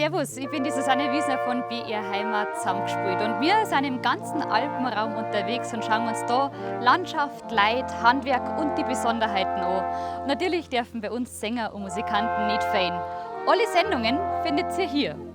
Servus, ich bin die Susanne Wiesner von BR Heimat Zsammg'spuit und wir sind im ganzen Alpenraum unterwegs und schauen uns da Landschaft, Leid, Handwerk und die Besonderheiten an. Und natürlich dürfen bei uns Sänger und Musikanten nicht fehlen. Alle Sendungen findet ihr hier.